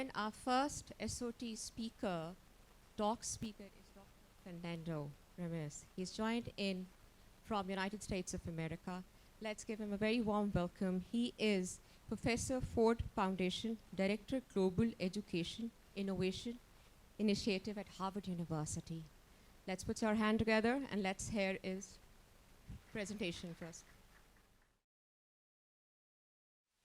And our first SOT speaker, talk speaker, is Dr. Fernando Reimers. He's joined in from United States of America. Let's give him a very warm welcome. He is Professor Ford Foundation, Director Global Education Innovation Initiative at Harvard University. Let's put our hand together and let's hear his presentation first.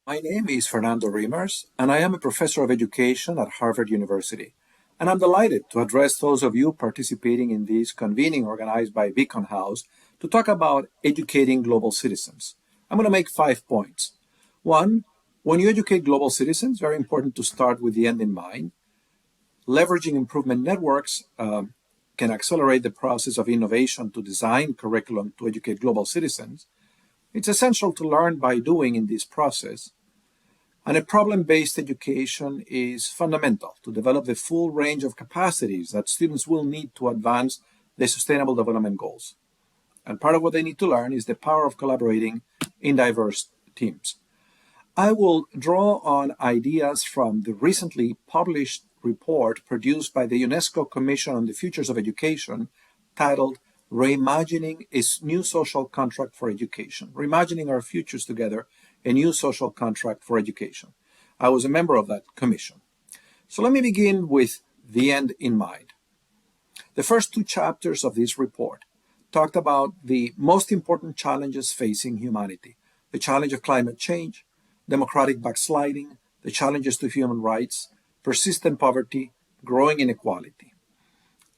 My name is Fernando Reimers, and I am a professor of education at Harvard University. And I'm delighted to address those of you participating in this convening organized by Beaconhouse to talk about educating global citizens. I'm going to make 5 points. One, when you educate global citizens, very important to start with the end in mind. Leveraging improvement networks can accelerate the process of innovation to design curriculum to educate global citizens. It's essential to learn by doing in this process. And a problem-based education is fundamental to develop the full range of capacities that students will need to advance the Sustainable Development Goals. And part of what they need to learn is the power of collaborating in diverse teams. I will draw on ideas from the recently published report produced by the UNESCO Commission on the Futures of Education titled Reimagining a New Social Contract for Education, Reimagining Our Futures Together, a New Social Contract for Education. I was a member of that commission. So let me begin with the end in mind. The first 2 chapters of this report talked about the most important challenges facing humanity: the challenge of climate change, democratic backsliding, the challenges to human rights, persistent poverty, growing inequality.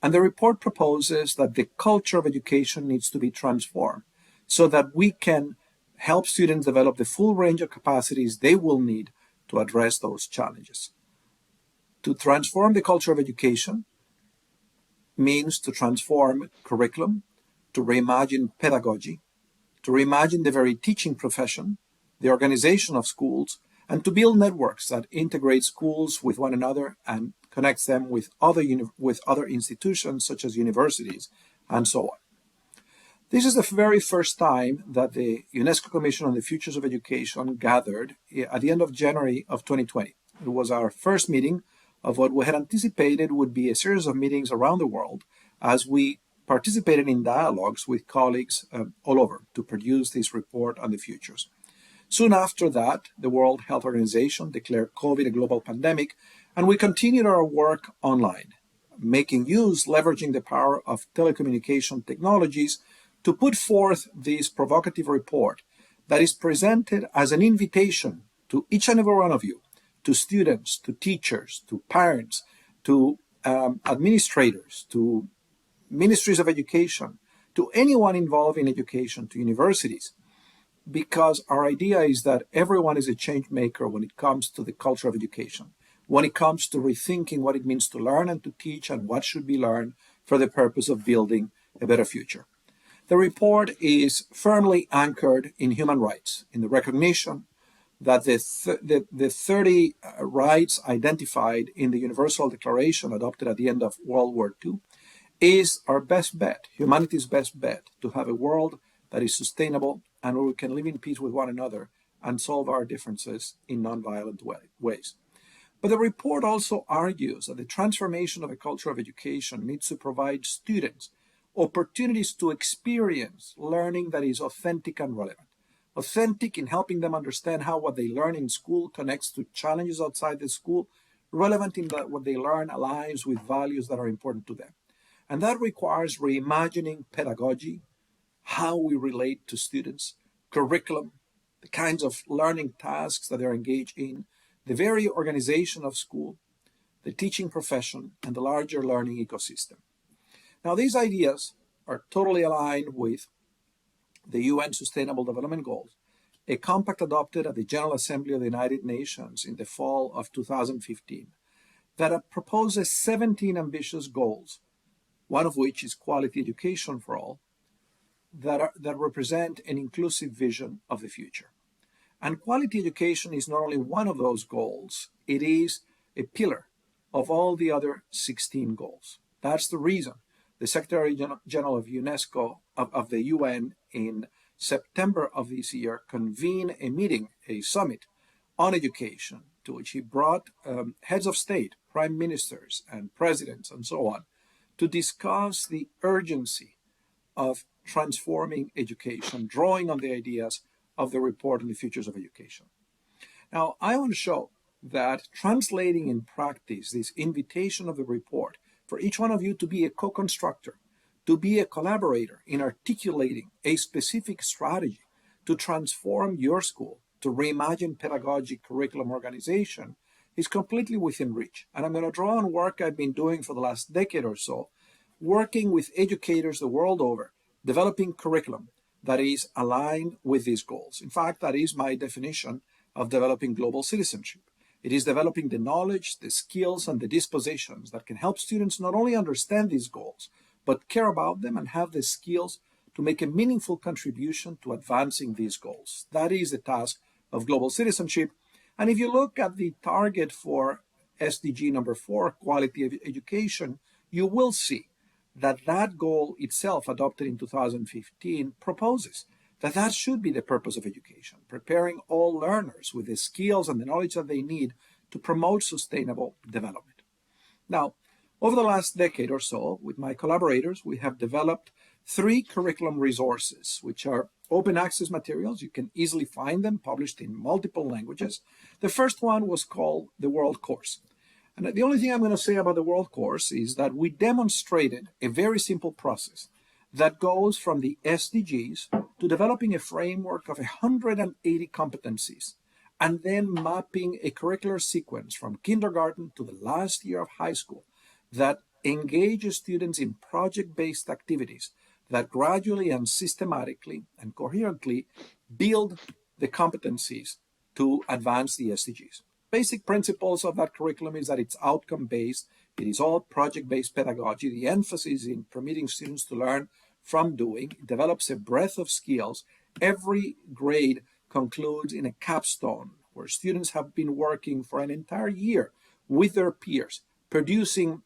And the report proposes that the culture of education needs to be transformed so that we can help students develop the full range of capacities they will need to address those challenges. To transform the culture of education means to transform curriculum, to reimagine pedagogy, to reimagine the very teaching profession, the organization of schools, and to build networks that integrate schools with one another and connects them with other institutions such as universities and so on. This is the very first time that the UNESCO Commission on the Futures of Education gathered at the end of January of 2020. It was our first meeting of what we had anticipated would be a series of meetings around the world as we participated in dialogues with colleagues all over to produce this report on the futures. Soon after that, the World Health Organization declared COVID a global pandemic, and we continued our work online, leveraging the power of telecommunication technologies to put forth this provocative report that is presented as an invitation to each and every one of you, to students, to teachers, to parents, to administrators, to ministries of education, to anyone involved in education, to universities, because our idea is that everyone is a change maker when it comes to the culture of education, when it comes to rethinking what it means to learn and to teach and what should be learned for the purpose of building a better future. The report is firmly anchored in human rights, in the recognition that the 30 rights identified in the Universal Declaration adopted at the end of World War II is our best bet, humanity's best bet, to have a world that is sustainable and where we can live in peace with one another and solve our differences in nonviolent ways. But the report also argues that the transformation of a culture of education needs to provide students opportunities to experience learning that is authentic and relevant. Authentic in helping them understand how what they learn in school connects to challenges outside the school, relevant in that what they learn aligns with values that are important to them. And that requires reimagining pedagogy, how we relate to students, curriculum, the kinds of learning tasks that they're engaged in, the very organization of school, the teaching profession, and the larger learning ecosystem. Now, these ideas are totally aligned with the UN Sustainable Development Goals, a compact adopted at the General Assembly of the United Nations in the fall of 2015 that proposes 17 ambitious goals, one of which is quality education for all, that represent an inclusive vision of the future. And quality education is not only one of those goals, it is a pillar of all the other 16 goals. That's the reason the Secretary General of UNESCO, of the UN, in September of this year, convened a meeting, a summit on education, to which he brought heads of state, prime ministers, and presidents, and so on, to discuss the urgency of transforming education, drawing on the ideas of the report on the futures of education. Now, I want to show that translating in practice this invitation of the report for each one of you to be a co-constructor, to be a collaborator in articulating a specific strategy to transform your school, to reimagine pedagogic curriculum organization, is completely within reach. And I'm going to draw on work I've been doing for the last decade or so, working with educators the world over, developing curriculum that is aligned with these goals. In fact, that is my definition of developing global citizenship. It is developing the knowledge, the skills, and the dispositions that can help students not only understand these goals, but care about them and have the skills to make a meaningful contribution to advancing these goals. That is the task of global citizenship. And if you look at the target for SDG number 4, quality of education, you will see that that goal itself, adopted in 2015, proposes that that should be the purpose of education, preparing all learners with the skills and the knowledge that they need to promote sustainable development. Now, over the last decade or so, with my collaborators, we have developed 3 curriculum resources, which are open access materials. You can easily find them published in multiple languages. The first one was called the World Course. And the only thing I'm going to say about the World Course is that we demonstrated a very simple process that goes from the SDGs to developing a framework of 180 competencies, and then mapping a curricular sequence from kindergarten to the last year of high school that engages students in project-based activities that gradually and systematically and coherently build the competencies to advance the SDGs. Basic principles of that curriculum is that it's outcome-based, it is all project-based pedagogy, the emphasis in permitting students to learn from doing, it develops a breadth of skills. Every grade concludes in a capstone where students have been working for an entire year with their peers, producing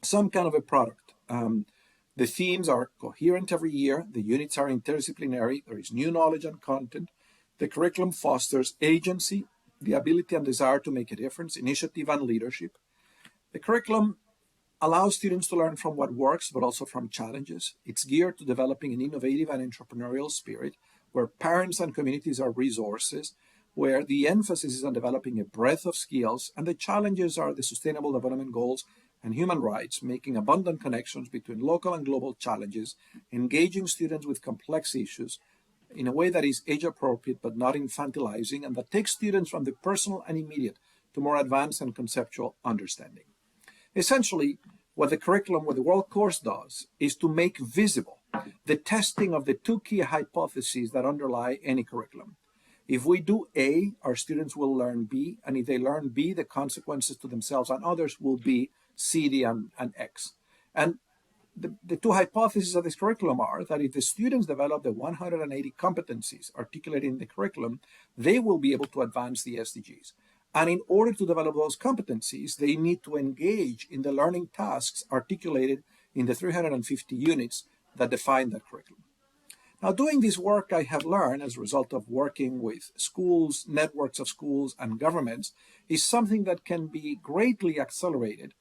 some kind of a product. The themes are coherent every year, the units are interdisciplinary, there is new knowledge and content, the curriculum fosters agency, the ability and desire to make a difference, initiative and leadership. The curriculum allows students to learn from what works, but also from challenges. It's geared to developing an innovative and entrepreneurial spirit, where parents and communities are resources, where the emphasis is on developing a breadth of skills, and the challenges are the Sustainable Development Goals and human rights, making abundant connections between local and global challenges, engaging students with complex issues in a way that is age-appropriate but not infantilizing, and that takes students from the personal and immediate to more advanced and conceptual understanding. Essentially, what the World Course does is to make visible the testing of the 2 key hypotheses that underlie any curriculum. If we do A, our students will learn B, and if they learn B, the consequences to themselves and others will be C, D, and X. And the 2 hypotheses of this curriculum are that if the students develop the 180 competencies articulated in the curriculum, they will be able to advance the SDGs. And in order to develop those competencies, they need to engage in the learning tasks articulated in the 350 units that define that curriculum. Now, doing this work, I have learned as a result of working with schools, networks of schools, and governments, is something that can be greatly accelerated,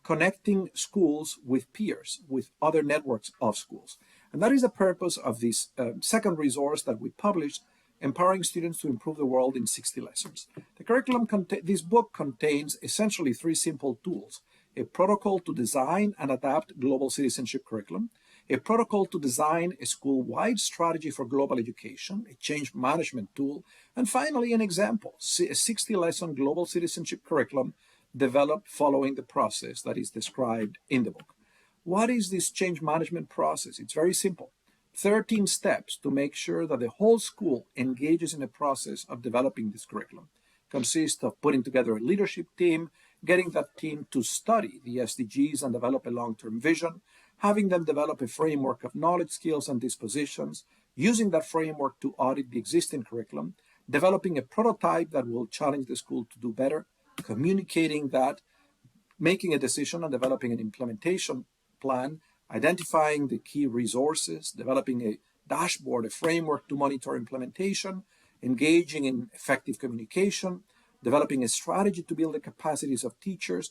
connecting schools with peers, with other networks of schools. And that is the purpose of this second resource that we published, Empowering Students to Improve the World in 60 Lessons. The curriculum, this book contains essentially 3 simple tools: a protocol to design and adapt global citizenship curriculum, a protocol to design a school-wide strategy for global education, a change management tool, and finally an example, a 60-lesson global citizenship curriculum developed following the process that is described in the book. What is this change management process? It's very simple. 13 steps to make sure that the whole school engages in the process of developing this curriculum. Consists of putting together a leadership team, getting that team to study the SDGs and develop a long-term vision, having them develop a framework of knowledge, skills, and dispositions, using that framework to audit the existing curriculum, developing a prototype that will challenge the school to do better, communicating that, making a decision and developing an implementation plan, identifying the key resources, developing a dashboard, a framework to monitor implementation, engaging in effective communication, developing a strategy to build the capacities of teachers,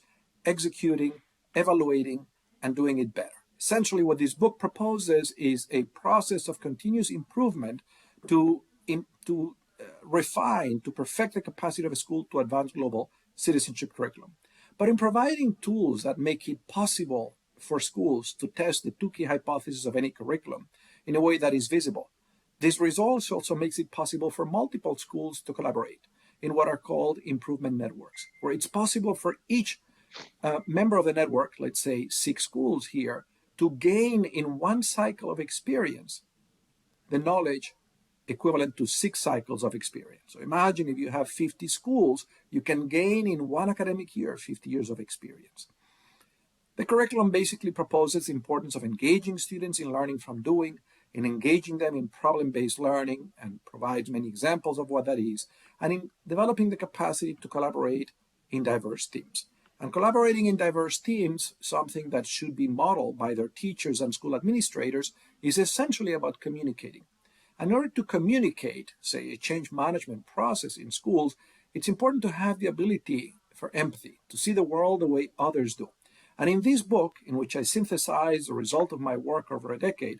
executing, evaluating, and doing it better. Essentially, what this book proposes is a process of continuous improvement to refine, to perfect the capacity of a school to advance global citizenship curriculum. But in providing tools that make it possible for schools to test the two key hypotheses of any curriculum in a way that is visible, this results also makes it possible for multiple schools to collaborate in what are called improvement networks, where it's possible for each member of the network, let's say 6 schools here, to gain in one cycle of experience the knowledge equivalent to 6 cycles of experience. So imagine if you have 50 schools, you can gain in one academic year 50 years of experience. The curriculum basically proposes the importance of engaging students in learning from doing, in engaging them in problem-based learning, and provides many examples of what that is, and in developing the capacity to collaborate in diverse teams. And collaborating in diverse teams, something that should be modeled by their teachers and school administrators, is essentially about communicating. And in order to communicate, say, a change management process in schools, it's important to have the ability for empathy, to see the world the way others do. And in this book, in which I synthesize the result of my work over a decade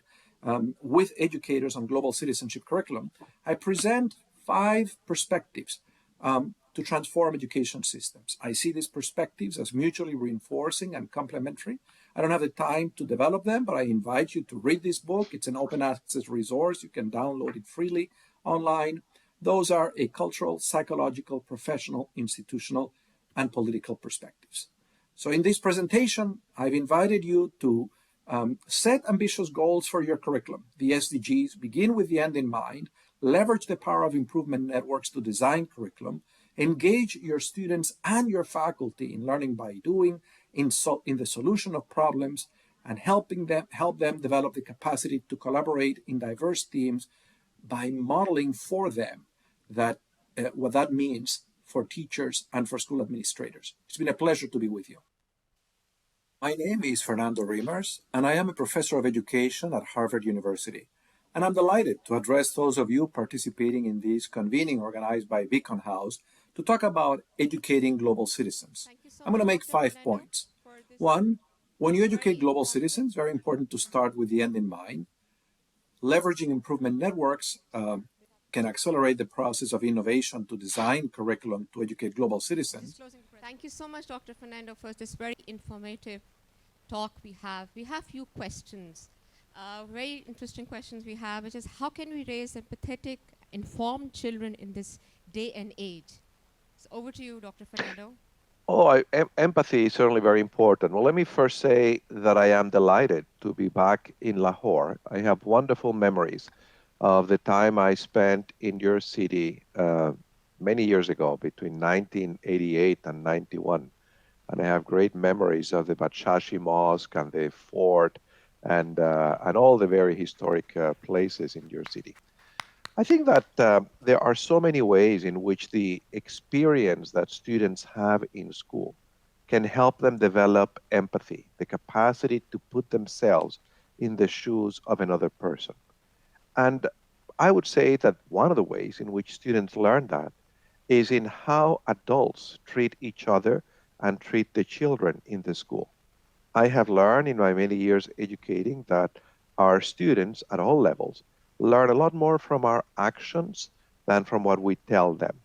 with educators on global citizenship curriculum, I present 5 perspectives to transform education systems. I see these perspectives as mutually reinforcing and complementary. I don't have the time to develop them, but I invite you to read this book. It's an open access resource. You can download it freely online. Those are a cultural, psychological, professional, institutional, and political perspectives. So in this presentation, I've invited you to set ambitious goals for your curriculum. The SDGs begin with the end in mind, leverage the power of improvement networks to design curriculum, engage your students and your faculty in learning by doing, in the solution of problems, and help them develop the capacity to collaborate in diverse teams by modeling for them that what that means for teachers and for school administrators. It's been a pleasure to be with you. My name is Fernando Reimers, and I am a professor of education at Harvard University. And I'm delighted to address those of you participating in this convening organized by Beaconhouse to talk about educating global citizens. I'm going to make 5 points. 1, when you educate global citizens, very important to start with the end in mind. Leveraging improvement networks can accelerate the process of innovation to design curriculum to educate global citizens. Thank you so much, Dr. Fernando, for this very informative talk we have. We have few questions. Very interesting questions we have, which is how can we raise empathetic, informed children in this day and age? So over to you, Dr. Fernando. Empathy is certainly very important. Well, let me first say that I am delighted to be back in Lahore. I have wonderful memories of the time I spent in your city many years ago, between 1988 and 91. And I have great memories of the Badshashi Mosque and the fort and all the very historic places in your city. I think that there are so many ways in which the experience that students have in school can help them develop empathy, the capacity to put themselves in the shoes of another person. And I would say that one of the ways in which students learn that is in how adults treat each other and treat the children in the school. I have learned in my many years educating that our students at all levels learn a lot more from our actions than from what we tell them.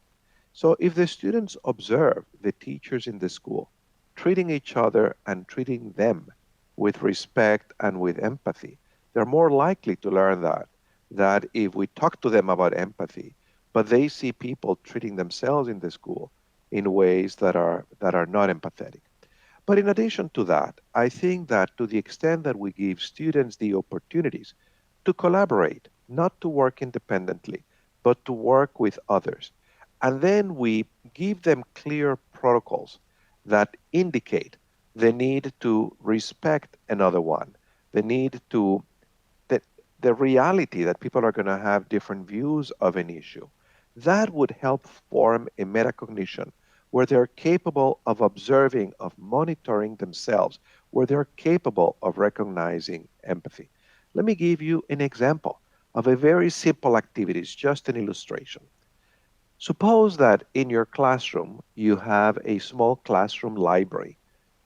So if the students observe the teachers in the school treating each other and treating them with respect and with empathy, they're more likely to learn that if we talk to them about empathy, but they see people treating themselves in the school in ways that are not empathetic. But in addition to that, I think that to the extent that we give students the opportunities to collaborate, not to work independently, but to work with others, and then we give them clear protocols that indicate the need to respect another one, the need to, the reality that people are going to have different views of an issue, that would help form a metacognition where they're capable of observing, of monitoring themselves, where they're capable of recognizing empathy. Let me give you an example of a very simple activity. It's just an illustration. Suppose that in your classroom you have a small classroom library,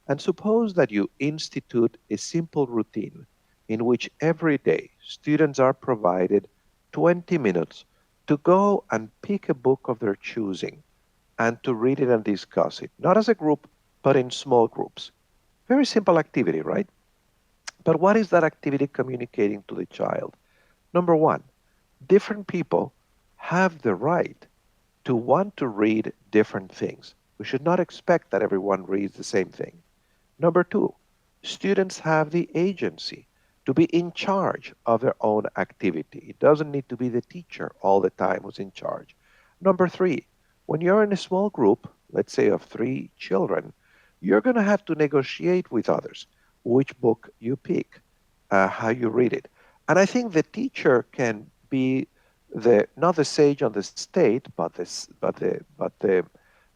and suppose that you institute a simple routine in which every day students are provided 20 minutes to go and pick a book of their choosing and to read it and discuss it, not as a group, but in small groups. Very simple activity, right? But what is that activity communicating to the child? Number one, different people have the right to want to read different things. We should not expect that everyone reads the same thing. Number two, students have the agency to be in charge of their own activity. It doesn't need to be the teacher all the time who's in charge. Number three, when you're in a small group, let's say of 3 children, you're going to have to negotiate with others which book you pick, how you read it. And I think the teacher can be the not the sage on the state, but the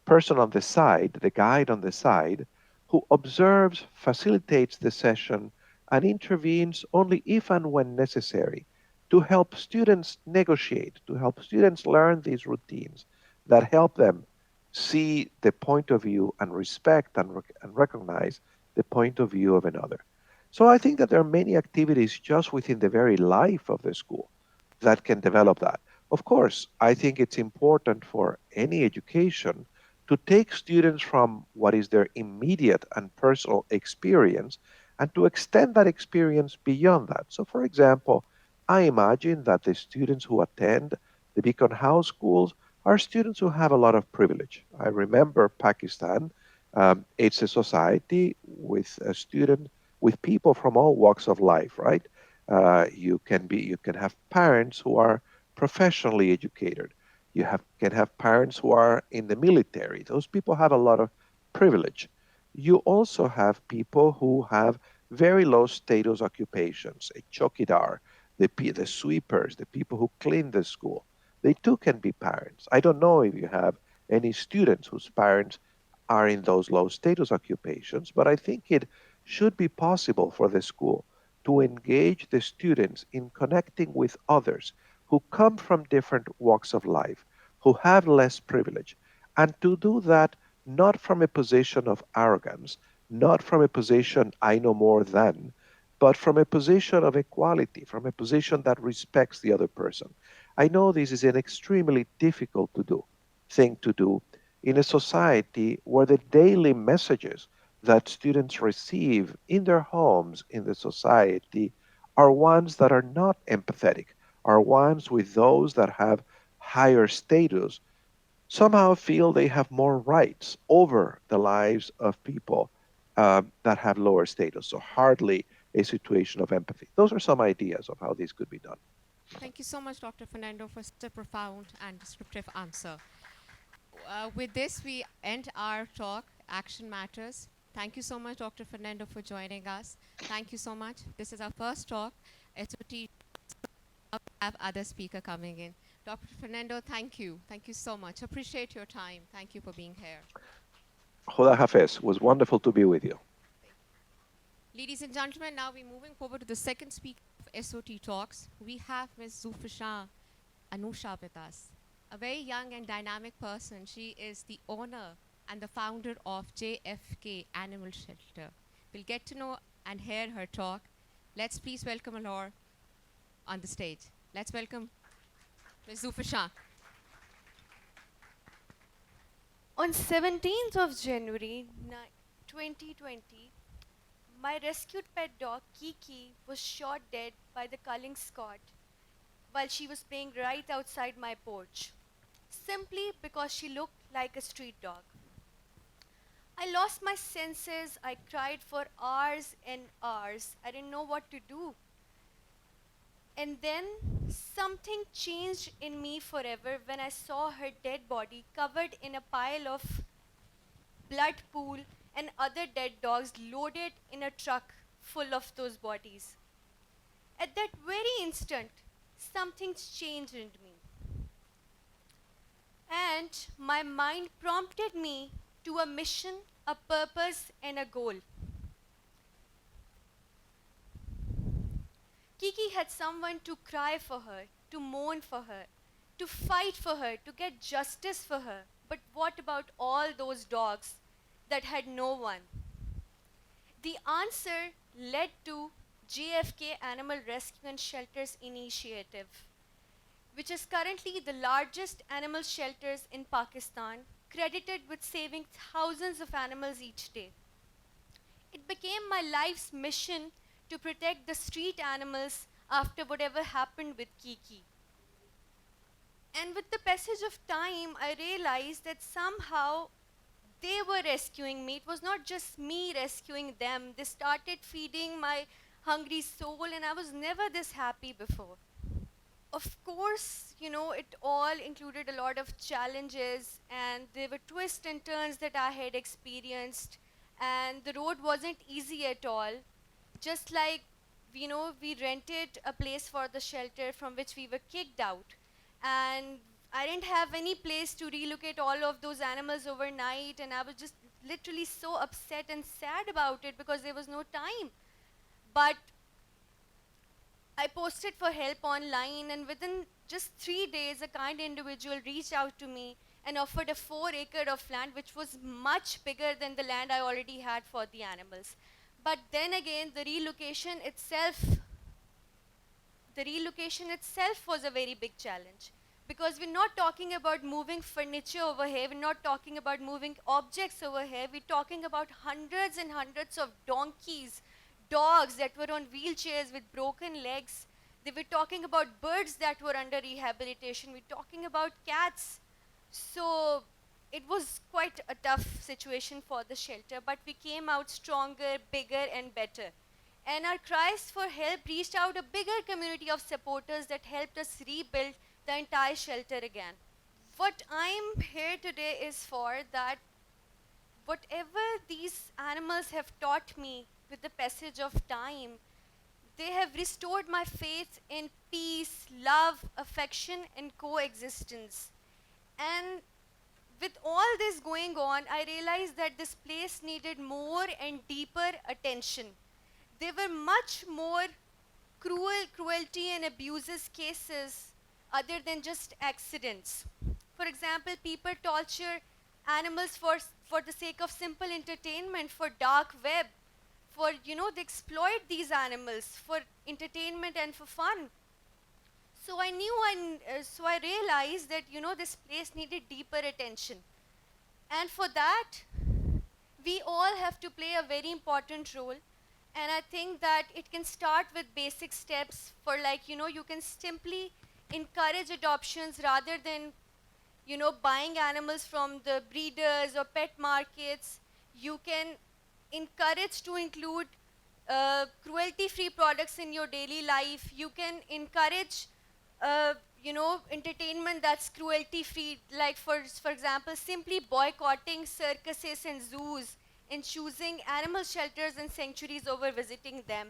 person on the side, the guide on the side, who observes, facilitates the session, and intervenes only if and when necessary to help students negotiate, to help students learn these routines that help them see the point of view and respect and recognize the point of view of another. So I think that there are many activities just within the very life of the school that can develop that. Of course, I think it's important for any education to take students from what is their immediate and personal experience and to extend that experience beyond that. So, for example, I imagine that the students who attend the Beacon House schools are students who have a lot of privilege. I remember Pakistan. It's a society with a student with people from all walks of life, right? You can have parents who are professionally educated. Can have parents who are in the military. Those people have a lot of privilege. You also have people who have very low status occupations, a chokidar, the sweepers, the people who clean the school. They too can be parents. I don't know if you have any students whose parents are in those low status occupations, but I think it should be possible for the school to engage the students in connecting with others who come from different walks of life, who have less privilege, and to do that not from a position of arrogance, not from a position I know more than, but from a position of equality, from a position that respects the other person. I know this is an extremely difficult thing to do in a society where the daily messages that students receive in their homes, in the society, are ones that are not empathetic, are ones with those that have higher status somehow feel they have more rights over the lives of people that have lower status. So hardly a situation of empathy. Those are some ideas of how this could be done. Thank you so much, Dr. Fernando, for such a profound and descriptive answer. With this, we end our talk, Action Matters. Thank you so much, Dr. Fernando, for joining us. Thank you so much. This is our first talk. SOT have other speaker coming in. Dr. Fernando, thank you. Thank you so much. Appreciate your time. Thank you for being here. Khuda Hafez, was wonderful to be with you. Ladies and gentlemen, now we're moving forward to the second speaker of SOT Talks. We have Ms. Zufishan Anushay with us. A very young and dynamic person. She is the owner and the founder of JFK Animal Shelter. We'll get to know and hear her talk. Let's please welcome Lahore on the stage. Let's welcome Ms. Zufishan. On 17th of January 2020, my rescued pet dog Kiki was shot dead by the culling squad while she was playing right outside my porch, simply because she looked like a street dog. I lost my senses. I cried for hours and hours. I didn't know what to do. And then something changed in me forever when I saw her dead body covered in a pile of blood pool and other dead dogs loaded in a truck full of those bodies. At that very instant, something's changed in me. And my mind prompted me to a mission, a purpose, and a goal. Kiki had someone to cry for her, to mourn for her, to fight for her, to get justice for her. But what about all those dogs that had no one? The answer led to JFK Animal Rescue and Shelters Initiative, which is currently the largest animal shelters in Pakistan, credited with saving thousands of animals each day. It became my life's mission to protect the street animals after whatever happened with Kiki. And with the passage of time, I realized that somehow they were rescuing me. It was not just me rescuing them. They started feeding my hungry soul, and I was never this happy before. Of course, it all included a lot of challenges, and there were twists and turns that I had experienced, and the road wasn't easy at all. Just like, we rented a place for the shelter from which we were kicked out, and I didn't have any place to relocate all of those animals overnight, and I was just literally so upset and sad about it because there was no time. But I posted for help online, and within just 3 days, a kind individual reached out to me and offered a 4 acre of land, which was much bigger than the land I already had for the animals. But then again, the relocation itself was a very big challenge, because we're not talking about moving furniture over here, we're not talking about moving objects over here, we're talking about hundreds and hundreds of donkeys, dogs that were on wheelchairs with broken legs. They were talking about birds that were under rehabilitation. We're talking about cats. So it was quite a tough situation for the shelter, but we came out stronger, bigger, and better. And our cries for help reached out a bigger community of supporters that helped us rebuild the entire shelter again. What I'm here today is for that whatever these animals have taught me with the passage of time, they have restored my faith in peace, love, affection, and coexistence. And with all this going on, I realized that this place needed more and deeper attention. There were much more cruelty and abuses cases other than just accidents. For example, people torture animals for the sake of simple entertainment, for dark web, they exploit these animals for entertainment and for fun. So so I realized that, this place needed deeper attention. And for that, we all have to play a very important role. And I think that it can start with basic steps for, you can simply encourage adoptions rather than, buying animals from the breeders or pet markets. You can encourage to include cruelty-free products in your daily life. You can encourage, entertainment that's cruelty-free, like for example, simply boycotting circuses and zoos and choosing animal shelters and sanctuaries over visiting them.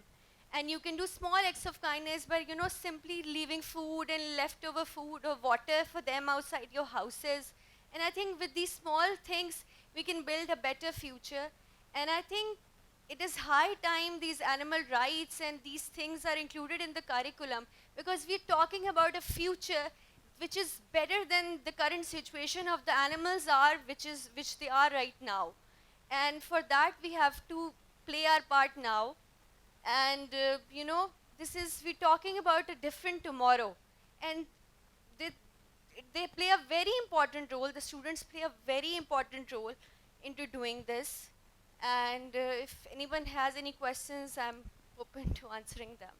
And you can do small acts of kindness by, simply leaving food and leftover food or water for them outside your houses. And I think with these small things, we can build a better future. And I think it is high time these animal rights and these things are included in the curriculum, because we're talking about a future which is better than the current situation of the animals are, which they are right now. And for that, we have to play our part now. And, we're talking about a different tomorrow. And they play a very important role. The students play a very important role into doing this. And if anyone has any questions, I'm open to answering them.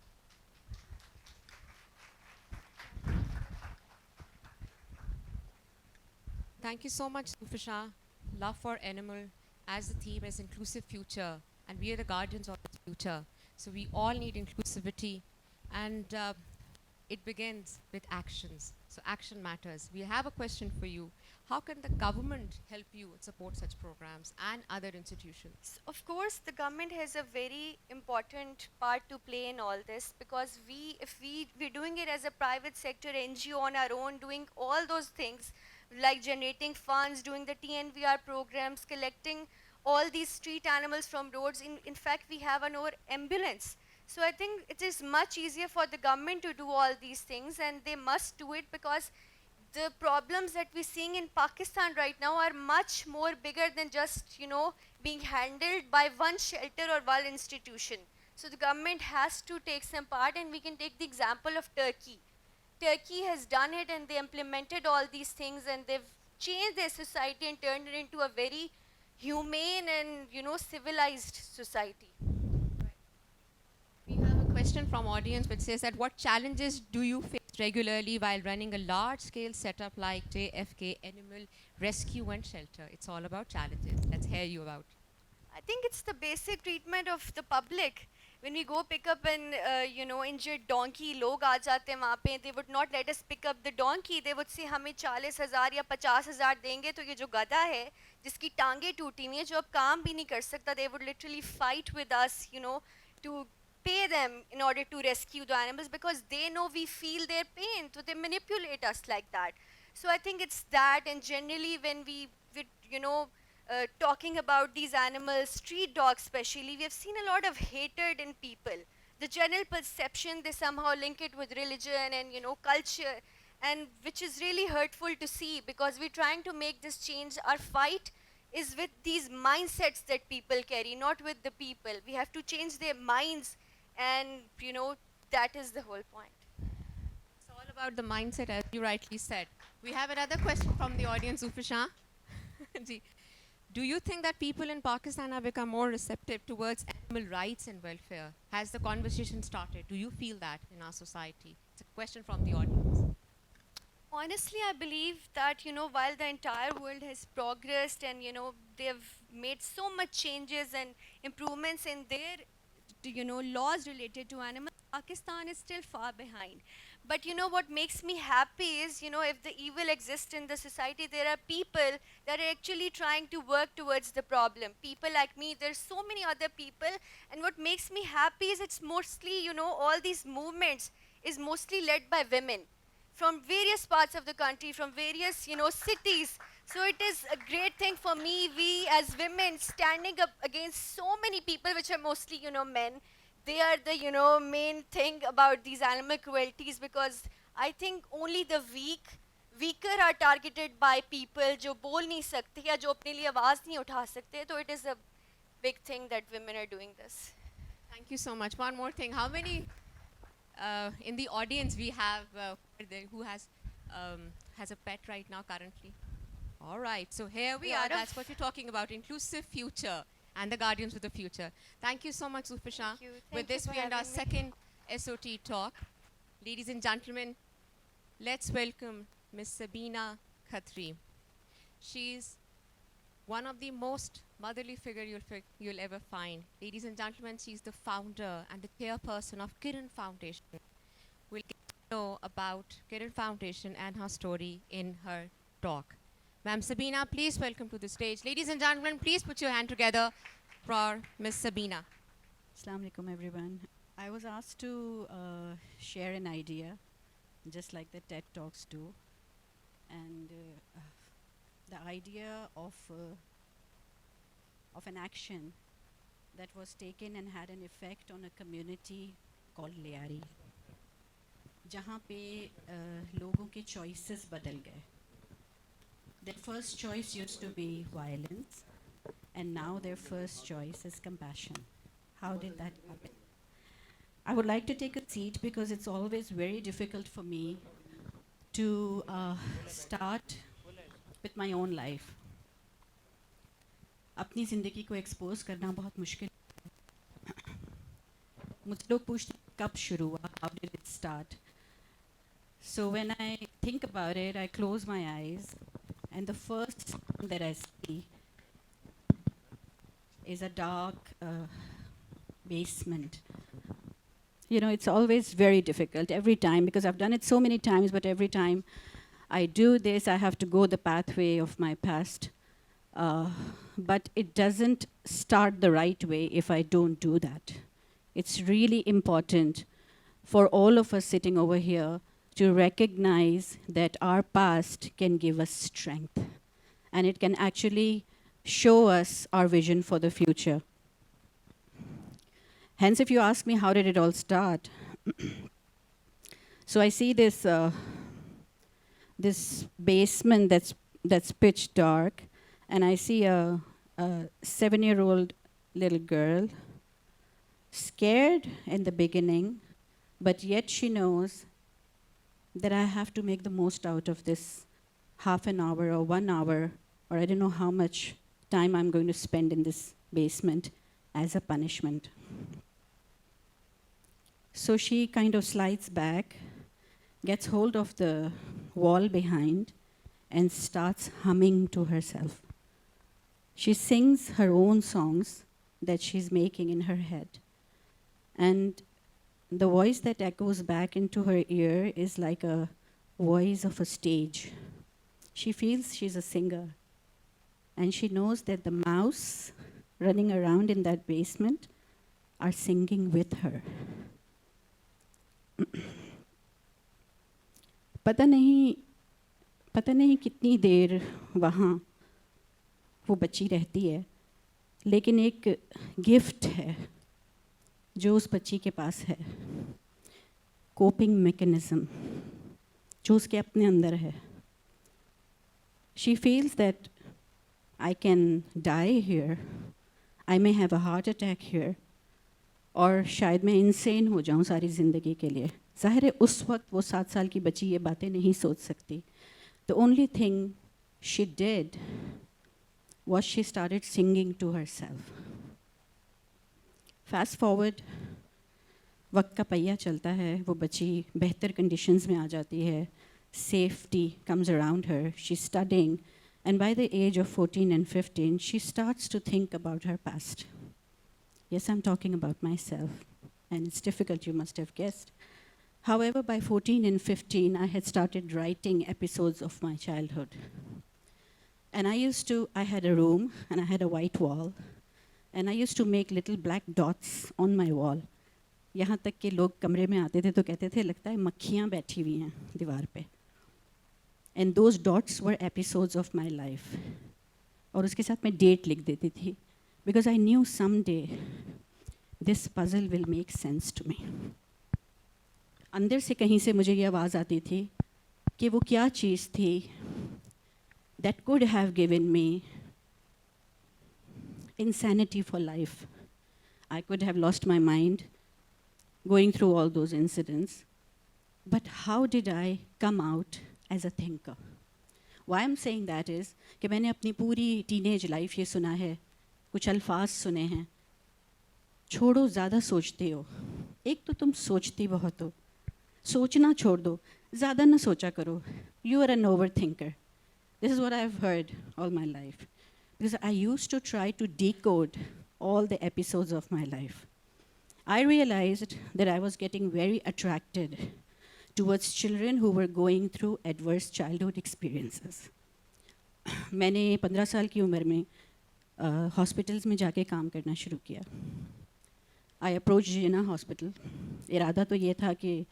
Thank you so much, Zufishan. Love for animal as the theme is inclusive future, and we are the guardians of this future. So we all need inclusivity, and it begins with actions. So action matters. We have a question for you. How can the government help you support such programs and other institutions? Of course, the government has a very important part to play in all this, because if we're doing it as a private sector NGO on our own, doing all those things like generating funds, doing the TNVR programs, collecting all these street animals from roads. In fact, we have an ambulance. So I think it is much easier for the government to do all these things, and they must do it, because the problems that we're seeing in Pakistan right now are much more bigger than just, being handled by one shelter or one institution. So the government has to take some part, and we can take the example of Turkey. Turkey has done it, and they implemented all these things, and they've changed their society and turned it into a very humane and, civilized society. We have a question from audience which says that what challenges do you face regularly while running a large-scale setup like JFK Animal Rescue and Shelter? It's all about challenges. Let's hear you about. I think it's the basic treatment of the public. When we go pick up an injured donkey, log aa jate hain wahan pe, they would not let us pick up the donkey. They would say हमें 40,000 या 50,000 देंगे तो ये जो गधा है जिसकी टांगे टूटी हुई है जो अब काम भी नहीं कर सकता, they would literally fight with us, to pay them in order to rescue the animals because they know we feel their pain, so they manipulate us like that. So I think it's that, and generally when we talking about these animals, street dogs especially, we have seen a lot of hatred in people. The general perception, they somehow link it with religion and, culture, and which is really hurtful to see because we're trying to make this change. Our fight is with these mindsets that people carry, not with the people. We have to change their minds, and, that is the whole point. It's all about the mindset, as you rightly said. We have another question from the audience, Zufishan. Ji. Do you think that people in Pakistan have become more receptive towards animal rights and welfare? Has the conversation started? Do you feel that in our society? It's a question from the audience. Honestly, I believe that, while the entire world has progressed and, they've made so much changes and improvements in their, laws related to animals, Pakistan is still far behind. But, what makes me happy is, if the evil exists in the society, there are people that are actually trying to work towards the problem. People like me, there's so many other people. And what makes me happy is it's mostly, all these movements is mostly led by women from various parts of the country, from various, cities. So it is a great thing for me, we as women standing up against so many people, which are mostly, men. They are the, main thing about these animal cruelties because I think only the weaker are targeted by people जो बोल नहीं सकते या जो अपने लिए आवाज़ नहीं उठा सकते. So it is a big thing that women are doing this. Thank you so much. One more thing. How many in the audience we have who has a pet right now currently? All right. So here we are. That's what we're talking about. Inclusive future and the guardians of the future. Thank you so much, Zufishan. Thank you. With Thank you this, for we end our having me. second SOT talk. Ladies and gentlemen, let's welcome Miss Sabina Khatri. She's one of the most motherly figure you'll ever find. Ladies and gentlemen, she's the founder and the chairperson of Kiran Foundation. We'll get to know about Kiran Foundation and her story in her talk. Ma'am Sabina, please welcome to the stage. Ladies and gentlemen, please put your hand together for Miss Sabina. Assalamu alaikum, everyone. I was asked to share an idea, just like the TED Talks do, and the idea of an action that was taken and had an effect on a community called Lyari, जहाँ पे लोगों के choices बदल गए. Their first choice used to be violence, and now their first choice is compassion. How did that happen? I would like to take a seat because it's always very difficult for me to start with my own life. अपनी ज़िंदगी को expose करना बहुत मुश्किल है. मुझे लोग पूछते हैं कब शुरू हुआ? How did it start? So when I think about it, I close my eyes, and the first thing that I see is a dark basement. You know, it's always very difficult every time because I've done it so many times, but every time I do this, I have to go the pathway of my past. But it doesn't start the right way if I don't do that. It's really important for all of us sitting over here to recognize that our past can give us strength, and it can actually show us our vision for the future. Hence, if you ask me, how did it all start? So I see this this basement that's pitch dark, and I see a 7-year-old little girl, scared in the beginning, but yet she knows that I have to make the most out of this half an hour or 1 hour, or I don't know how much time I'm going to spend in this basement as a punishment. So she kind of slides back, gets hold of the wall behind, and starts humming to herself. She sings her own songs that she's making in her head. And the voice that echoes back into her ear is like a voice of a stage. She feels she's a singer. And she knows that the mouse running around in that basement are singing with her. पता नहीं कितनी देर वहाँ वो बच्ची रहती है, लेकिन एक गिफ्ट है जो उस बच्ची के पास है, कोपिंग मैकेनिज्म जो उसके अपने अंदर है. She feels that I can die here, I may have a heart attack here, और शायद मैं इंसेन हो जाऊँ सारी ज़िंदगी के लिए. ज़ाहिर है उस वक्त वो 7 साल की बच्ची ये बातें नहीं सोच सकती. The only thing she did was she started singing to herself. Fast forward, वक्त का पहिया चलता है, वो बच्ची बेहतर कंडीशंस में आ जाती है, safety comes around her, she's studying, and by the age of 14 and 15, she starts to think about her past. Yes, I'm talking about myself, and it's difficult, you must have guessed. However, by 14 and 15, I had started writing episodes of my childhood. And I had a room, and I had a white wall, and I used to make little black dots on my wall. यहाँ तक कि लोग कमरे में आते थे तो कहते थे लगता है मक्खियाँ बैठी हुई हैं दीवार पे. And those dots were episodes of my life. और उसके साथ मैं डेट लिख देती थी, because I knew someday this puzzle will make sense to me. अंदर से कहीं से मुझे ये आवाज़ आती थी कि वो क्या चीज़ थी that could have given me insanity for life. I could have lost my mind going through all those incidents. But how did I come out as a thinker? Why I'm saying that is कि मैंने अपनी पूरी teenage life ये सुना है, कुछ अल्फाज सुने हैं, छोड़ो ज़्यादा सोचते हो. एक तो तुम सोचती बहुत हो, सोचना छोड़ दो, ज़्यादा ना सोचा करो. You are an overthinker. This is what I've heard all my life. Because I used to try to decode all the episodes of my life. I realized that I was getting very attracted towards children who were going through adverse childhood experiences. मैंने 15 साल की उम्र में hospitals में जाके काम करना शुरू किया. I approached Jinnah hospital. इरादा तो ये था कि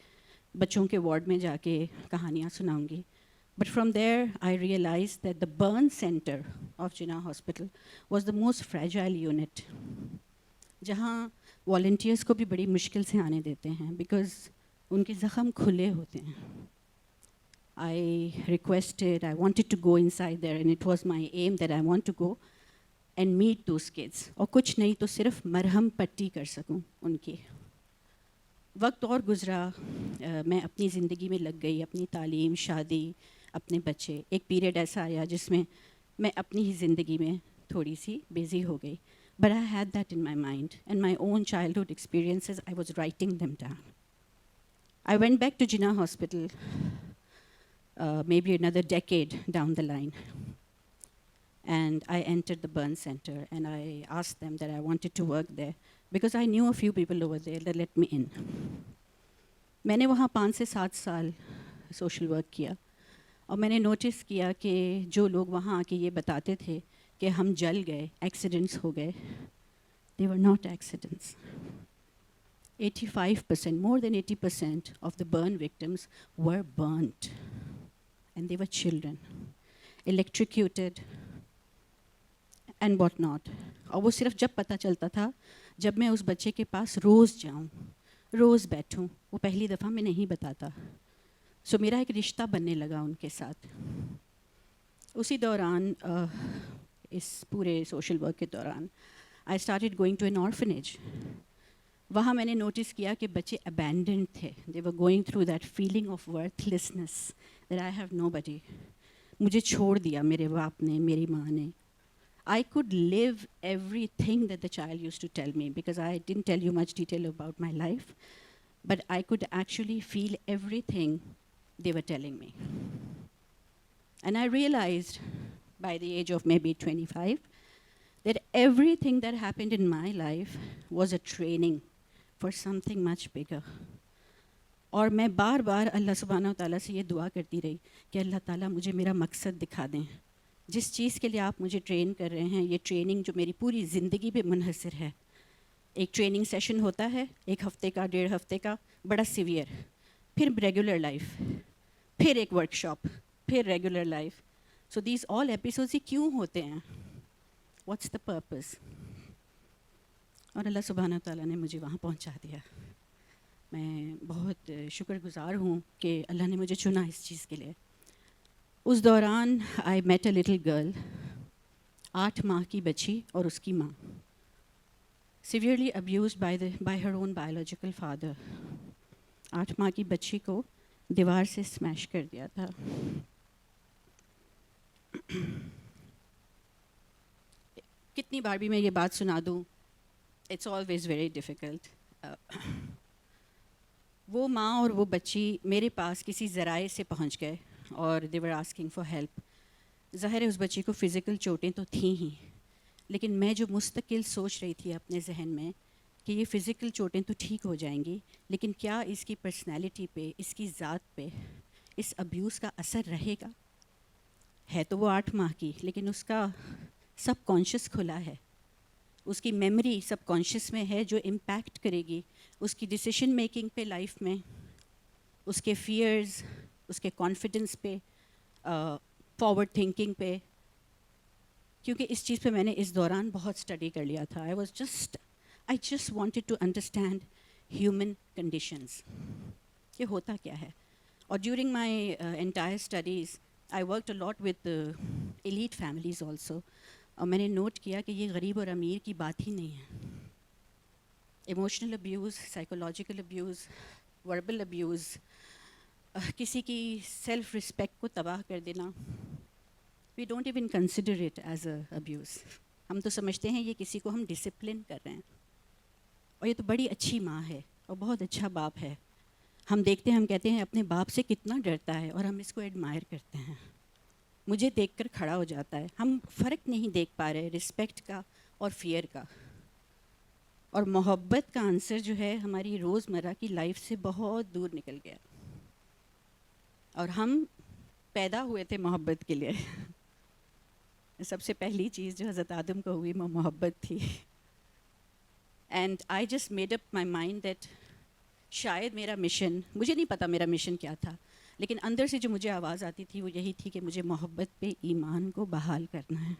बच्चों के वार्ड में जाके कहानियाँ सुनाऊंगी. But from there, I realized that the burn center of Jinnah Hospital was the most fragile unit, जहाँ volunteers को भी बड़ी मुश्किल से आने देते हैं because उनके ज़ख्म खुले होते हैं. I wanted to go inside there, and it was my aim that I want to go and meet those kids. और कुछ नहीं तो सिर्फ मरहम पट्टी कर सकूं उनकी. वक्त और गुज़रा, मैं अपनी ज़िंदगी में लग गई, अपनी तालीम, शादी, अपने बच्चे. एक पीरियड ऐसा आया जिसमें मैं अपनी ही ज़िंदगी में थोड़ी सी बिज़ी हो गई. But I had that in my mind, and my own childhood experiences, I was writing them down. I went back to Jinnah Hospital maybe another decade down the line. And I entered the burn center, and I asked them that I wanted to work there because I knew a few people over there that let me in. मैंने वहाँ 5 से 7 साल social work किया, और मैंने notice किया कि जो लोग वहाँ आके ये बताते थे कि हम जल गए, एक्सीडेंट्स हो गए, they were not accidents. 85%, more than 80% of the burn victims were burnt, and they were children, electrocuted, and what not. और वो सिर्फ जब पता चलता था जब मैं उस बच्चे के पास रोज़ जाऊँ, रोज़ बैठूँ. वो पहली दफ़ा मैं नहीं बताता. سو میرا ایک رشتہ بننے لگا ان کے ساتھ. اسی دوران اس پورے سوشل ورک کے دوران I started going to an orphanage. وہاں میں نے نوٹس کیا کہ بچے ابینڈنڈ تھے. They were going through that feeling of worthlessness that I have nobody. مجھے چھوڑ دیا میرے باپ نے, میری ماں نے. I could live everything that the child used to tell me, because I didn't tell you much detail about my life, but I could actually feel everything they were telling me. And I realized by the age of maybe 25 that everything that happened in my life was a training for something much bigger. اور میں بار بار اللہ سبحانہ و تعالیٰ سے یہ دعا کرتی رہی کہ اللہ تعالیٰ مجھے میرا مقصد دکھا دیں. جس چیز کے لیے آپ مجھے ٹرین کر رہے ہیں, یہ ٹریننگ جو میری پوری زندگی پہ منحصر ہے. ایک ٹریننگ سیشن ہوتا ہے 1 ہفتے کا, 1.5 ہفتے کا, بڑا سیویئر, پھر ریگولر لائف, پھر ایک ورک شاپ, پھر regular life. So these all episodes یہ کیوں ہوتے ہیں؟ What's the purpose? اور اللہ سبحانہ و تعالیٰ نے مجھے وہاں پہنچا دیا. میں بہت شکر گزار ہوں کہ اللہ نے مجھے چنا اس چیز کے لیے. اس دوران آئی میٹ اے لٹل گرل, 8 ماہ کی بچی اور اس کی ماں, severely abused by her own biological father. 8 ماہ کی بچی کو دیوار سے اسمیش کر دیا تھا. کتنی بار بھی میں یہ بات سنا دوں, اٹس آلویز ویری ڈیفیکلٹ. وہ ماں اور وہ بچی میرے پاس کسی ذرائع سے پہنچ گئے اور دے ور آسکنگ فار ہیلپ. ظاہر ہے اس بچی کو فزیکل چوٹیں تو تھیں ہی, لیکن میں جو مستقل سوچ رہی تھی اپنے ذہن میں کہ یہ فزیکل چوٹیں تو ٹھیک ہو جائیں گی, لیکن کیا اس کی پرسنالٹی پہ, اس کی ذات پہ اس ابیوز کا اثر رہے گا؟ ہے تو وہ 8 ماہ کی, لیکن اس کا سب کانشیس کھلا ہے. اس کی میموری سب کانشیس میں ہے جو امپیکٹ کرے گی اس کی ڈیسیشن میکنگ پہ لائف میں, اس کے فیئرز, اس کے کانفیڈنس پہ, فارورڈ تھنکنگ پہ. کیونکہ اس چیز پہ میں نے اس دوران بہت اسٹڈی کر لیا تھا. I just wanted to understand human conditions, کہ ہوتا کیا ہے. اور during my entire studies I worked a lot with elite families also. اور میں نے نوٹ کیا کہ یہ غریب اور امیر کی بات ہی نہیں ہے. Emotional abuse, psychological abuse, verbal abuse, کسی کی سیلف رسپیکٹ کو تباہ کر دینا, we don't even consider it as a abuse. ہم تو سمجھتے ہیں یہ کسی کو ہم ڈسپلن کر رہے ہیں, اور یہ تو بڑی اچھی ماں ہے اور بہت اچھا باپ ہے. ہم دیکھتے ہیں, ہم کہتے ہیں اپنے باپ سے کتنا ڈرتا ہے, اور ہم اس کو ایڈمائر کرتے ہیں. مجھے دیکھ کر کھڑا ہو جاتا ہے. ہم فرق نہیں دیکھ پا رہے رسپیکٹ کا اور فیئر کا. اور محبت کا آنسر جو ہے ہماری روزمرہ کی لائف سے بہت دور نکل گیا. اور ہم پیدا ہوئے تھے محبت کے لیے. سب سے پہلی چیز جو حضرت آدم کو ہوئی وہ محبت تھی. And I just made up my mind that شاید میرا مشن, مجھے نہیں پتا میرا مشن کیا تھا, لیکن اندر سے جو مجھے آواز آتی تھی وہ یہی تھی کہ مجھے محبت پہ ایمان کو بحال کرنا ہے.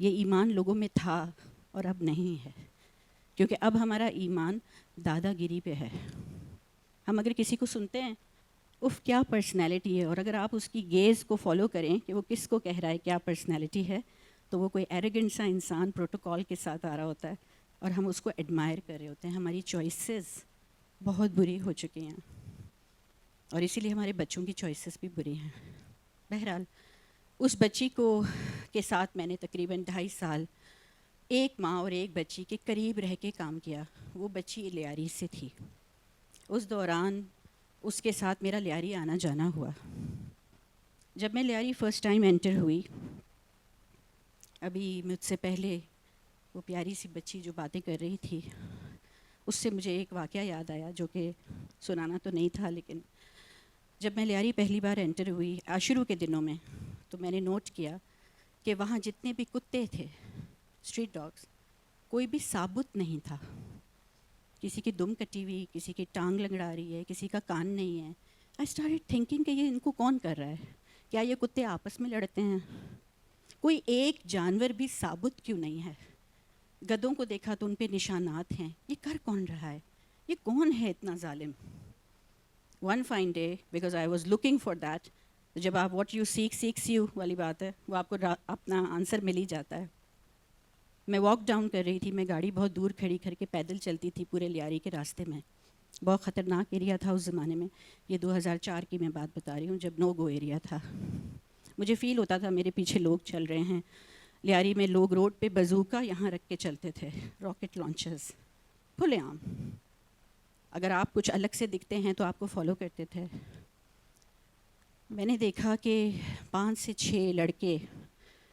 یہ ایمان لوگوں میں تھا اور اب نہیں ہے, کیونکہ اب ہمارا ایمان دادا گیری پہ ہے. ہم اگر کسی کو سنتے ہیں اف کیا پرسنالٹی ہے, اور اگر آپ اس کی گیز کو فالو کریں کہ وہ کس کو کہہ رہا ہے کیا پرسنالٹی ہے, تو وہ کوئی ایروگنٹ سا انسان پروٹوکول کے ساتھ آ رہا ہوتا ہے, اور ہم اس کو ایڈمائر کر رہے ہوتے ہیں. ہماری چوائسیز بہت بری ہو چکی ہیں, اور اسی لیے ہمارے بچوں کی چوائسیز بھی بری ہیں. بہرحال اس بچی کو کے ساتھ میں نے تقریباً 2.5 سال ایک ماں اور ایک بچی کے قریب رہ کے کام کیا. وہ بچی لیاری سے تھی. اس دوران اس کے ساتھ میرا لیاری آنا جانا ہوا. جب میں لیاری فرسٹ ٹائم انٹر ہوئی, ابھی مجھ سے پہلے وہ پیاری سی بچی جو باتیں کر رہی تھی, اس سے مجھے ایک واقعہ یاد آیا جو کہ سنانا تو نہیں تھا, لیکن جب میں لیاری پہلی بار انٹر ہوئی شروع کے دنوں میں, تو میں نے نوٹ کیا کہ وہاں جتنے بھی کتے تھے, اسٹریٹ ڈاگس, کوئی بھی ثابت نہیں تھا. کسی کی دم کٹی ہوئی, کسی کی ٹانگ لنگڑا رہی ہے, کسی کا کان نہیں ہے. آئی اسٹارٹڈ تھنکنگ کہ یہ ان کو کون کر رہا ہے, کیا یہ کتے آپس میں لڑتے ہیں؟ کوئی ایک جانور بھی ثابت کیوں نہیں ہے؟ گدھوں کو دیکھا تو ان پہ نشانات ہیں, یہ کر کون رہا ہے, یہ کون ہے اتنا ظالم؟ One fine day because I was looking for that. جب آپ واٹ یو سیکس یو والی بات ہے, وہ آپ کو اپنا آنسر مل ہی جاتا ہے. میں واک ڈاؤن کر رہی تھی, میں گاڑی بہت دور کھڑی کر کے پیدل چلتی تھی پورے لیاری کے راستے میں. بہت خطرناک ایریا تھا اس زمانے میں, یہ 2004 کی میں بات بتا رہی ہوں, جب نو گو ایریا تھا. مجھے فیل ہوتا تھا میرے پیچھے لوگ چل رہے ہیں. لیاری میں لوگ روڈ پہ بزوکا یہاں رکھ کے چلتے تھے, راکٹ لانچرز کھلے عام. اگر آپ کچھ الگ سے دکھتے ہیں تو آپ کو فالو کرتے تھے. میں نے دیکھا کہ 5 سے 6 لڑکے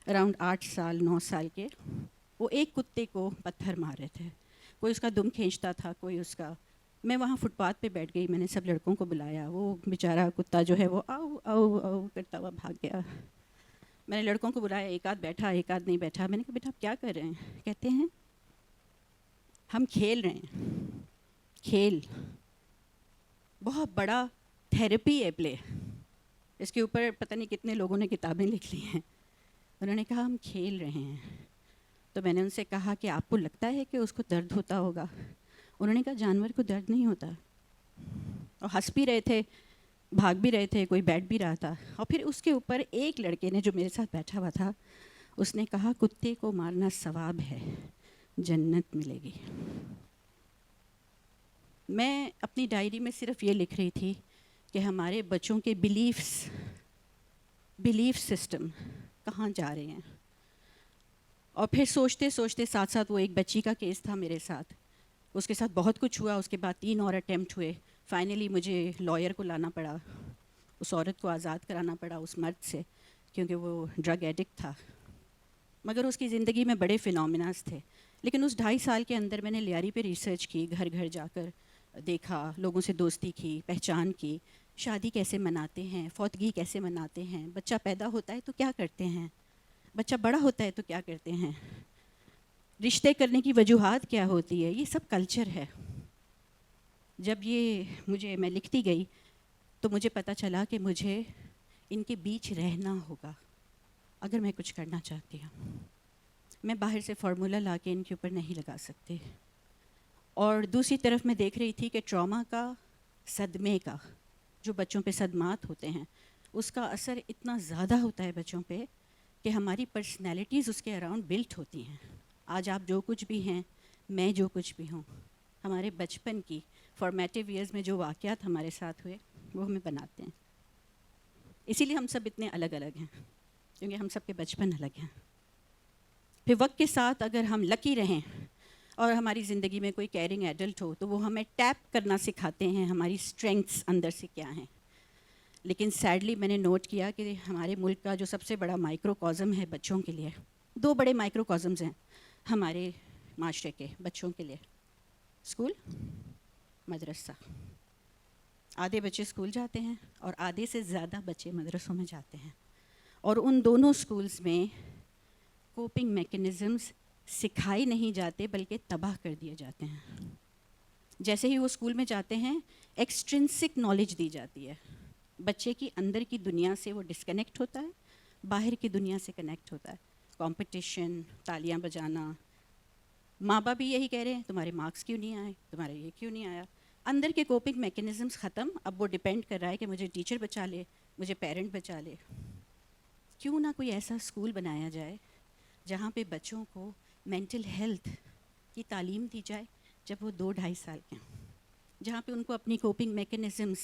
اراؤنڈ 8 سال 9 سال کے, وہ ایک کتے کو پتھر مار رہے تھے. کوئی اس کا دم کھینچتا تھا, کوئی اس کا. میں وہاں فٹ پاتھ پہ بیٹھ گئی, میں نے سب لڑکوں کو بلایا. وہ بیچارہ کتا جو ہے وہ آؤ آؤ آؤ کرتا ہوا بھاگ گیا. میں نے لڑکوں کو بلایا, ایک آدھ بیٹھا ایک آدھ نہیں بیٹھا. میں نے کہا بیٹا آپ کیا کر رہے ہیں؟ کہتے ہیں ہم کھیل رہے ہیں. کھیل بہت بڑا تھیراپی ہے پلے. اس کے اوپر پتہ نہیں کتنے لوگوں نے کتابیں لکھ لی ہیں. انہوں نے کہا ہم کھیل رہے ہیں. تو میں نے ان سے کہا کہ آپ کو لگتا ہے کہ اس کو درد ہوتا ہوگا؟ انہوں نے کہا جانور کو درد نہیں ہوتا. اور ہنس بھی رہے تھے, بھاگ بھی رہے تھے, کوئی بیٹھ بھی رہا تھا. اور پھر اس کے اوپر ایک لڑکے نے جو میرے ساتھ بیٹھا ہوا تھا, اس نے کہا کتے کو مارنا ثواب ہے, جنت ملے گی. میں اپنی ڈائری میں صرف یہ لکھ رہی تھی کہ ہمارے بچوں کے بلیف سسٹم کہاں جا رہے ہیں. اور پھر سوچتے سوچتے ساتھ ساتھ وہ ایک بچی کا کیس تھا میرے ساتھ. اس کے ساتھ بہت کچھ ہوا. اس کے بعد 3 اور اٹیمپٹ ہوئے. فائنلی مجھے لائر کو لانا پڑا, اس عورت کو آزاد کرانا پڑا اس مرد سے, کیونکہ وہ ڈرگ ایڈکٹ تھا. مگر اس کی زندگی میں بڑے فینومیناز تھے. لیکن اس 2.5 سال کے اندر میں نے لیاری پہ ریسرچ کی, گھر گھر جا کر دیکھا, لوگوں سے دوستی کی, پہچان کی, شادی کیسے مناتے ہیں, فوتگی کیسے مناتے ہیں, بچہ پیدا ہوتا ہے تو کیا کرتے ہیں, بچہ بڑا ہوتا ہے تو کیا کرتے ہیں, رشتے کرنے کی وجوہات کیا ہوتی ہے. یہ سب کلچر ہے. جب یہ میں لکھتی گئی تو مجھے پتہ چلا کہ مجھے ان کے بیچ رہنا ہوگا اگر میں کچھ کرنا چاہتی ہوں. میں باہر سے فارمولہ لا کے ان کے اوپر نہیں لگا سکتی. اور دوسری طرف میں دیکھ رہی تھی کہ ٹراما کا, صدمے کا, جو بچوں پہ صدمات ہوتے ہیں, اس کا اثر اتنا زیادہ ہوتا ہے بچوں پہ کہ ہماری پرسنالٹیز اس کے اراؤنڈ بلٹ ہوتی ہیں. آج آپ جو کچھ بھی ہیں, میں جو کچھ بھی ہوں, ہمارے بچپن کی فارمیٹیو ایئرز میں جو واقعات ہمارے ساتھ ہوئے وہ ہمیں بناتے ہیں. اسی لیے ہم سب اتنے الگ الگ ہیں, کیونکہ ہم سب کے بچپن الگ ہیں. پھر وقت کے ساتھ اگر ہم لکی رہیں اور ہماری زندگی میں کوئی کیئرنگ ایڈلٹ ہو تو وہ ہمیں ٹیپ کرنا سکھاتے ہیں ہماری اسٹرینگتھس اندر سے کیا ہیں. لیکن سیڈلی میں نے نوٹ کیا کہ ہمارے ملک کا جو سب سے بڑا مائکرو کازم ہے بچوں کے لیے, 2 بڑے مائکرو کازمز ہیں ہمارے معاشرے کے بچوں کے لیے, اسکول, مدرسہ. آدھے بچے اسکول جاتے ہیں اور آدھے سے زیادہ بچے مدرسوں میں جاتے ہیں. اور ان دونوں اسکولز میں کوپنگ میکنزمز سکھائے نہیں جاتے بلکہ تباہ کر دیے جاتے ہیں. جیسے ہی وہ اسکول میں جاتے ہیں ایکسٹرنسک نالج دی جاتی ہے. بچے کی اندر کی دنیا سے وہ ڈسکنیکٹ ہوتا ہے, باہر کی دنیا سے کنیکٹ ہوتا ہے. کمپٹیشن, تالیاں بجانا, ماں باپ بھی یہی کہہ رہے ہیں تمہارے مارکس کیوں نہیں آئے, تمہارے یہ کیوں نہیں آیا. اندر کے کوپنگ میکنزمز ختم. اب وہ ڈپینڈ کر رہا ہے کہ مجھے ٹیچر بچا لے, مجھے پیرنٹ بچا لے. کیوں نہ کوئی ایسا اسکول بنایا جائے جہاں پہ بچوں کو مینٹل ہیلتھ کی تعلیم دی جائے جب وہ 2-2.5 سال کے ہیں, جہاں پہ ان کو اپنی کوپنگ میکنزمز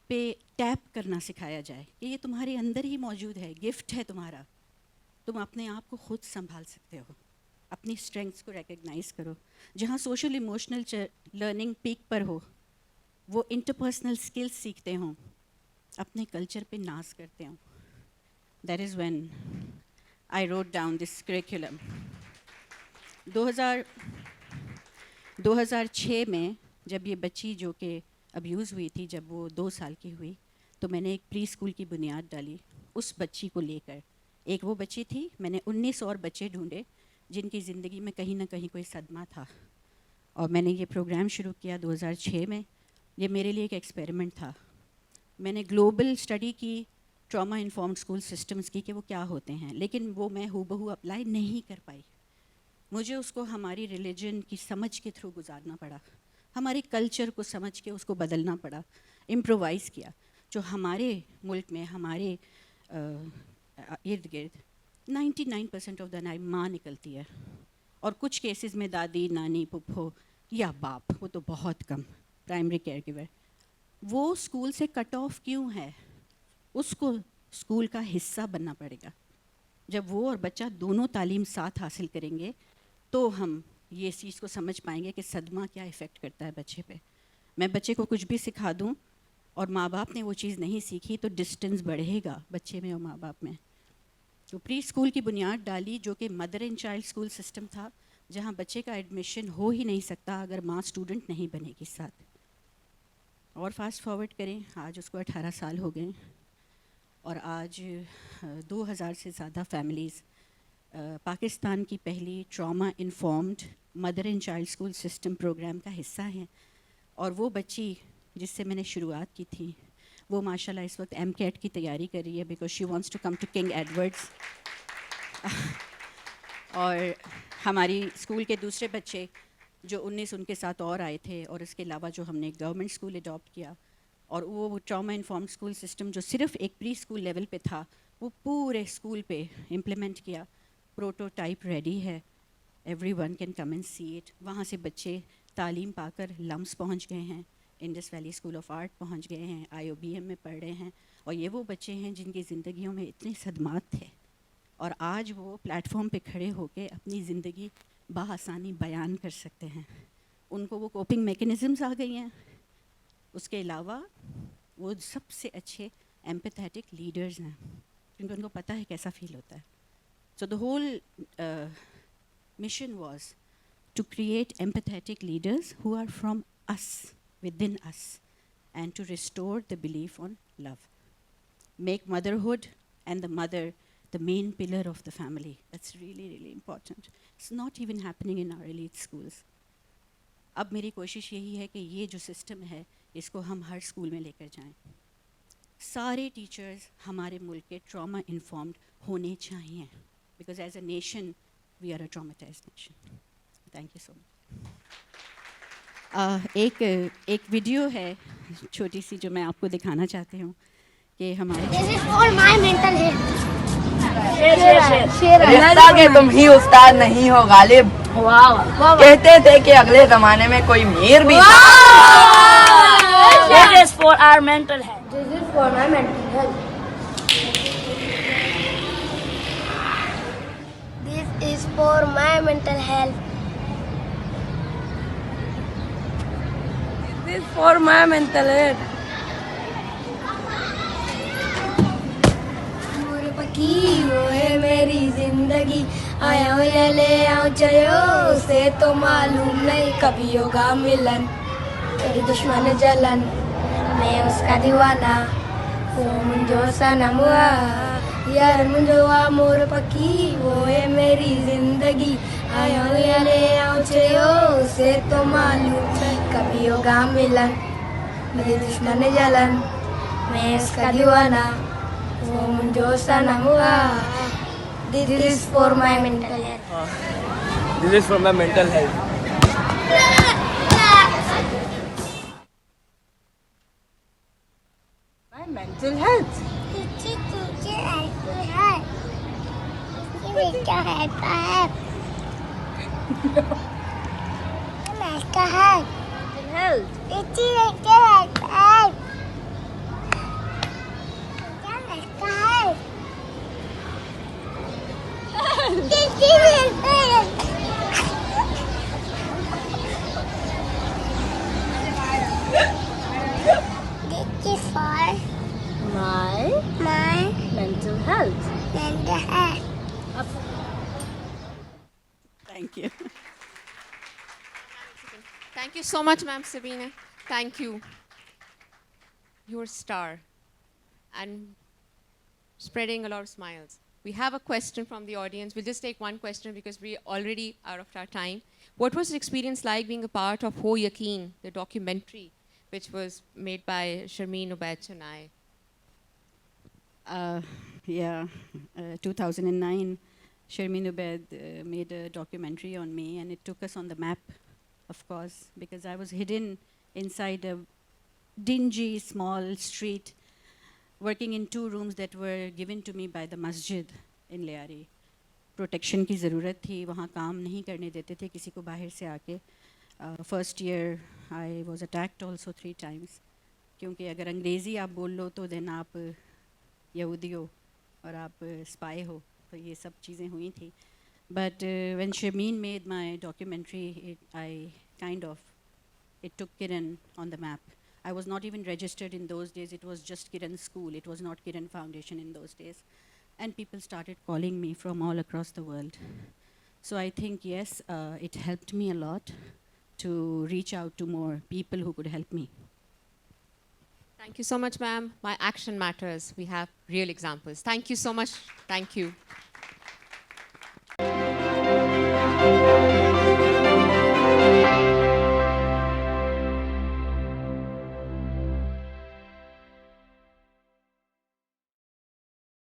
پہ ٹیپ کرنا سکھایا جائے کہ یہ تمہارے اندر ہی موجود ہے, گفٹ ہے تمہارا, تم اپنے آپ کو خود سنبھال سکتے ہو, اپنی اسٹرینگس کو ریکگنائز کرو. جہاں سوشل ایموشنل لرننگ پیک پر ہو, وہ انٹرپرسنل اسکلس سیکھتے ہوں, اپنے کلچر پہ ناز کرتے ہوں. That is when I wrote down this curriculum. 2006 میں جب یہ بچی جو کہ ابیوز ہوئی تھی, جب وہ 2 سال کی ہوئی تو میں نے ایک پری اسکول کی بنیاد ڈالی اس بچی کو لے کر. ایک وہ بچی تھی, میں نے 19 اور بچے ڈھونڈے جن کی زندگی میں کہیں نہ کہیں کوئی صدمہ تھا, اور میں نے یہ پروگرام شروع کیا 2006 میں. یہ میرے لیے ایک ایکسپیریمنٹ تھا. میں نے گلوبل اسٹڈی کی ٹراما انفارمڈ اسکول سسٹمز کی کہ وہ کیا ہوتے ہیں, لیکن وہ میں ہو بہو اپلائی نہیں کر پائی. مجھے اس کو ہماری ریلیجن کی سمجھ کے تھرو گزارنا پڑا, ہمارے کلچر کو سمجھ کے اس کو بدلنا پڑا. امپرووائز کیا, جو ہمارے ملک میں ہمارے ارد گرد 99% آف دا ٹائم ماں نکلتی ہے, اور کچھ کیسز میں دادی, نانی, پھپھو یا باپ, وہ تو بہت کم, پرائمری کیئر گیور. وہ اسکول سے کٹ آف کیوں ہے؟ اس کو اسکول کا حصہ بننا پڑے گا. جب وہ اور بچہ دونوں تعلیم ساتھ حاصل کریں گے تو ہم یہ اس چیز کو سمجھ پائیں گے کہ صدمہ کیا افیکٹ کرتا ہے بچے پہ. میں بچے کو کچھ بھی سکھا دوں اور ماں باپ نے وہ چیز نہیں سیکھی تو ڈسٹینس بڑھے گا بچے میں اور ماں باپ میں. تو پری اسکول کی بنیاد ڈالی, جو کہ mother and child school system تھا, جہاں بچے کا ایڈمیشن ہو ہی نہیں سکتا اگر ماں اسٹوڈنٹ نہیں بنے گی ساتھ. اور فاسٹ فارورڈ کریں, آج اس کو 18 سال ہو گئے, اور آج 2000 سے زیادہ فیملیز پاکستان کی پہلی trauma informed mother and child school system program کا حصہ ہیں. اور وہ بچی جس سے میں نے شروعات کی تھی, وہ ماشاء اللہ اس وقت ایم کیٹ کی تیاری کر رہی ہے, because she wants to come to King Edward's. اور ہماری اسکول کے دوسرے بچے جو 19 ان کے ساتھ اور آئے تھے, اور اس کے علاوہ جو ہم نے گورنمنٹ اسکول اڈاپٹ کیا, اور وہ ٹراما انفارمڈ اسکول سسٹم جو صرف ایک پری اسکول لیول پہ تھا, وہ پورے اسکول پہ امپلیمنٹ کیا. پروٹوٹائپ ریڈی ہے, every one can come and see it. وہاں سے بچے تعلیم پا کر لمس پہنچ گئے ہیں, Indus valley school of art پہنچ گئے ہیں, IOBM میں پڑھ رہے ہیں. اور یہ وہ بچے ہیں جن کی زندگیوں میں اتنے صدمات تھے, اور آج وہ پلیٹ فارم پہ کھڑے ہو کے اپنی زندگی بآسانی بیان کر سکتے ہیں. ان کو وہ کوپنگ میکینزمز آ گئی ہیں. اس کے علاوہ وہ سب سے اچھے ایمپیتھیٹک لیڈرز ہیں, کیونکہ ان کو پتہ ہے کیسا فیل ہوتا ہے. So the whole mission was to create empathetic leaders who are from us, within us, and to restore the belief on love. Make motherhood and the mother the main pillar of the family. That's really, really important. It's not even happening in our elite schools. اب میری کوشش یہی ہے کہ یہ جو system ہے اس کو ہم ہر اسکول میں لے کر جائیں. سارے ٹیچرز ہمارے ملک کے ٹراما انفارمڈ ہونے چاہئیں, because as a nation we are a traumatized nation. Thank you so much. ایک ویڈیو ہے چھوٹی سی جو میں آپ کو دکھانا چاہتی ہوں کہ ہمارے رشتہ کہ تم ہی استاد نہیں ہو غالب, کہتے تھے کہ اگلے زمانے میں کوئی میر بھی تھا. This is for our mental health. This is for my mental health. This is for my mental health. This is for my mental health. پکی وہ ہے میری زندگی, آیا ہوں یا لے آؤں چلو سے تو معلوم نہیں کبھی ہوگا ملن. میری دشمن جلن میں اس کا دیوانہ, وہ منجو سنم ہوا یار منجو مور پکی وہ ہے میری زندگی, آیا ہوں یا لے آؤں چلو سے تو معلوم نہیں کبھی ہوگا ملن. میری دشمن جلن میں اس کا دیوانہ, وہ منجو سنم ہوا. This is for my mental health. This is for my mental health. My mental health. My mental health. Thank you. Thank you so much, ma'am Sabina. Thank you. You're a star and spreading a lot of smiles. We have a question from the audience. We'll just take one question because we're already out of our time. What was the experience like being a part of Ho Yaqeen, the documentary, which was made by Sharmeen Ubaid Chennai? 2009, Sharmeen Ubaid made a documentary on me, and it took us on the map, of course, because I was hidden inside a dingy, small street, working in 2 rooms that were given to me by the masjid in Lyari. Protection की ज़रूरत थी, वहाँ काम नहीं करने देते थे किसी को बाहर से आके. First year I was attacked also 3 times. क्योंकि अगर अंग्रेज़ी आप बोल लो तो then आप यहूदी हो और आप spy हो, तो ये सब चीज़ें हुई थी. But when Shameen made my documentary, it took Kiran on the map. I was not even registered in those days. It was just Kiran's school. It was not Kiran Foundation in those days. And people started calling me from all across the world. So I think, yes, it helped me a lot to reach out to more people who could help me. Thank you so much, ma'am. My action matters. We have real examples. Thank you so much. Thank you.